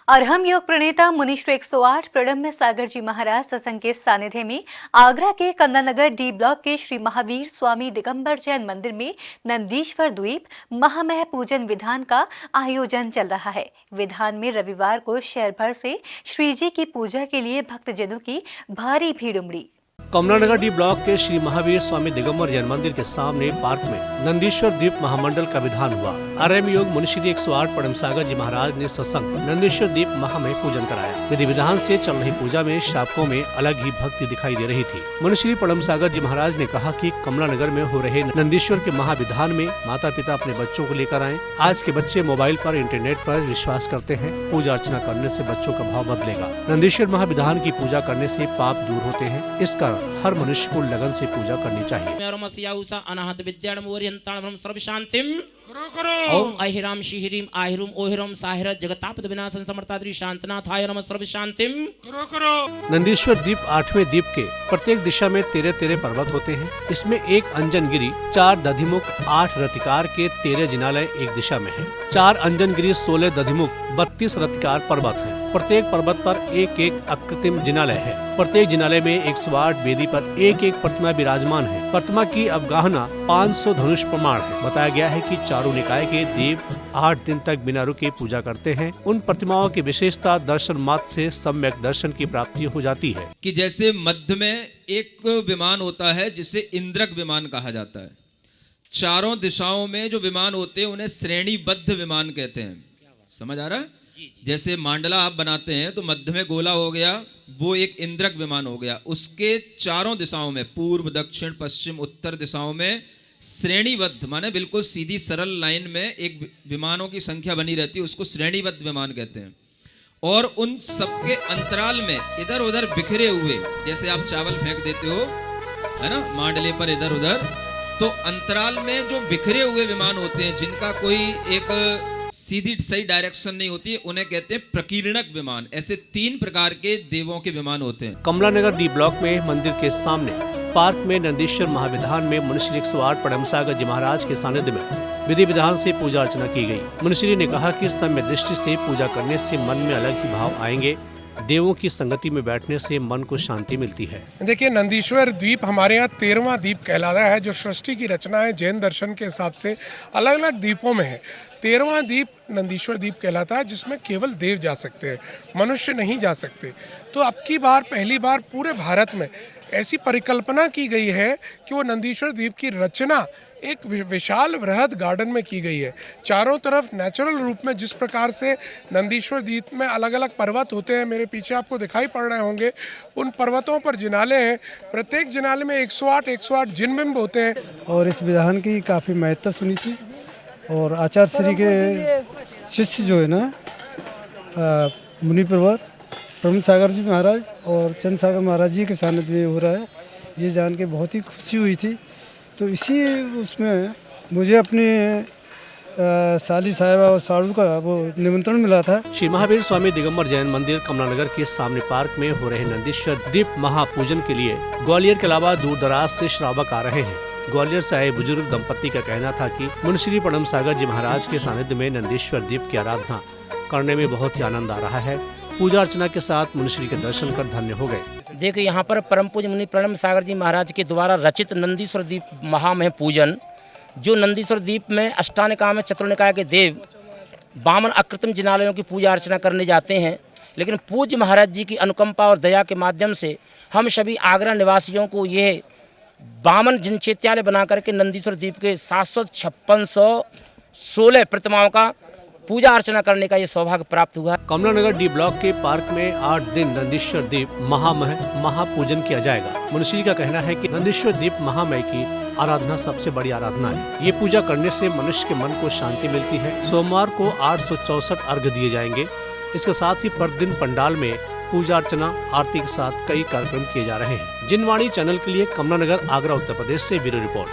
अरहम योग प्रणेता मुनीश्वर 108 प्रणम्य सागर जी महाराज सत्संग के सानिध्य में आगरा के कमलानगर डी ब्लॉक के श्री महावीर स्वामी दिगंबर जैन मंदिर में नंदीश्वर द्वीप महामह पूजन विधान का आयोजन चल रहा है। विधान में रविवार को शहर भर से श्री जी की पूजा के लिए भक्तजनों की भारी भीड़ उमड़ी। कमलानगर डी ब्लॉक के श्री महावीर स्वामी दिगंबर जैन मंदिर के सामने पार्क में नंदीश्वर द्वीप महामंडल का विधान हुआ। अरहम योग मुनीश्वर 108 परम सागर जी महाराज ने सत्संग नंदीश्वर द्वीप महामय पूजन कराया। विधि विधान से चल रही पूजा में श्रावकों में अलग ही भक्ति दिखाई दे रही थी। मुनीश्वर परम सागर जी महाराज ने कहा कि कमलानगर में हो रहे नंदीश्वर के महाविधान में माता पिता अपने बच्चों को लेकर आएं। आज के बच्चे मोबाइल पर, इंटरनेट पर विश्वास करते हैं। पूजा अर्चना करने से बच्चों का भाव बदलेगा। नंदीश्वर महाविधान की पूजा करने से पाप दूर होते हैं। इस कारण हर मनुष्य को लगन से पूजा करनी चाहिए। ओम अहिराम शिहिरीम आहिरुम ओहिरम साहिर जगतापद विनाशन समर्थाद्री शांतनाथाय नमः सर्व शांतिम करो। नंदीश्वर द्वीप 8वें द्वीप के प्रत्येक दिशा में 13 पर्वत होते हैं। इसमें एक अंजनगिरी, 4 दधिमुख, 8 रतिकार के 13 जिनालय एक दिशा में है। 4 अंजनगिरी, 16 दधिमुख, 32 रतिकार पर्वत है। प्रत्येक पर्वत पर एक एक अकृत्रिम जिनालय है। प्रत्येक जिनालय में 108 वेदी पर एक एक प्रतिमा विराजमान है। प्रतिमा की अवगाहना 500 धनुष प्रमाण है। बताया गया है कि चारों निकाय के देव 8 दिन तक बिना रुके पूजा करते हैं। उन प्रतिमाओं की विशेषता दर्शन मात्र से सम्यक दर्शन की प्राप्ति हो जाती है। कि जैसे मध्य में एक विमान होता है जिसे इंद्रक विमान कहा जाता है। चारों दिशाओं में जो विमान होते हैं उन्हें श्रेणीबद्ध विमान कहते हैं। समझ आ रहा है? जैसे मांडला आप बनाते हैं तो मध्य में गोला हो गया, वो एक इंद्रक विमान हो गया। उसके चारों दिशाओं में, पूर्व, दक्षिण, पश्चिम, उत्तर दिशाओं में श्रेणीबद्ध माने बिल्कुल सीधी सरल लाइन में एक विमानों की संख्या बनी रहती है, उसको श्रेणीबद्ध विमान कहते हैं। और उन सबके अंतराल में इधर उधर बिखरे हुए, जैसे आप चावल फेंक देते हो है ना मांडले पर इधर उधर, तो अंतराल में जो बिखरे हुए विमान होते हैं जिनका कोई एक सीधी सही डायरेक्शन नहीं होती है, उन्हें कहते हैं प्रकीर्णक विमान। ऐसे 3 प्रकार के देवों के विमान होते हैं। कमलानगर डी ब्लॉक में मंदिर के सामने पार्क में नंदीश्वर महाविधान में मुनीश्वर 108 परम सागर जी महाराज के सानिध्य में विधि विधान से पूजा अर्चना की गई। मुनीश्वर ने कहा कि सम्य दृष्टि से पूजा करने से मन में अलग ही भाव आएंगे। देवों की संगति में बैठने से मन को शांति मिलती है। देखिए, नंदीश्वर द्वीप हमारे यहाँ 13वां द्वीप कहलाता है। जो सृष्टि की रचना है जैन दर्शन के हिसाब से अलग अलग द्वीपों में है। 13वां द्वीप नंदीश्वर द्वीप कहलाता है, जिसमें केवल देव जा सकते हैं, मनुष्य नहीं जा सकते। तो अब की बार पहली बार पूरे भारत में ऐसी परिकल्पना की गई है कि वो नंदीश्वर द्वीप की रचना एक विशाल वृहद गार्डन में की गई है। चारों तरफ नेचुरल रूप में, जिस प्रकार से नंदीश्वर द्वीप में अलग अलग पर्वत होते हैं, मेरे पीछे आपको दिखाई पड़ रहे होंगे, उन पर्वतों पर जिनाले हैं। प्रत्येक जिनाले में 108 जिनबिंब होते हैं। और इस विधान की काफ़ी महत्ता सुनी थी। और आचार्य श्री के शिष्य जो है ना मुनि परम सागर जी महाराज और चंद सागर महाराज जी के सानिध्य में हो रहा है, ये जान के बहुत ही खुशी हुई थी। तो इसी उसमें मुझे अपने साली साहिबा और साड़ू का वो निमंत्रण मिला था। श्री महावीर स्वामी दिगंबर जैन मंदिर कमलानगर के सामने पार्क में हो रहे नंदीश्वर द्वीप महापूजन के लिए ग्वालियर के अलावा दूर दराज से श्रावक आ रहे हैं। ग्वालियर से आए बुजुर्ग दंपति का कहना था कि मुनीश्वर परम सागर जी महाराज के सानिध्य में नंदीश्वर द्वीप की आराधना करने में बहुत ही आनंद आ रहा है। पूजा अर्चना के साथ मुनीश्वर के दर्शन कर धन्य हो गए। देखिए, यहाँ पर परम पूज्य मुनि प्रणम सागर जी महाराज के द्वारा रचित नंदीश्वर द्वीप महामह पूजन, जो नंदीश्वर द्वीप में अष्टानिकाय में चतुर्निकाय के देव 52 अकृत्रिम जिनालयों की पूजा अर्चना करने जाते हैं। लेकिन पूज्य महाराज जी की अनुकंपा और दया के माध्यम से हम सभी आगरा निवासियों को ये 52 जिन चैत्यालय बना करके नंदीश्वर द्वीप के 756 प्रतिमाओं का पूजा अर्चना करने का ये सौभाग्य प्राप्त हुआ। कमलानगर डी ब्लॉक के पार्क में 8 दिन नंदीश्वर द्वीप महापूजन किया जाएगा। मुनीश्वर का कहना है कि नंदीश्वर द्वीप महामय की आराधना सबसे बड़ी आराधना है। ये पूजा करने से मनुष्य के मन को शांति मिलती है। सोमवार को 864 अर्घ्य दिए जाएंगे। इसके साथ ही प्रतिदिन पंडाल में पूजा अर्चना, आरती के साथ कई कार्यक्रम किए जा रहे हैं। जिनवाणी चैनल के लिए कमलानगर, आगरा, उत्तर प्रदेश से ब्यूरो रिपोर्ट।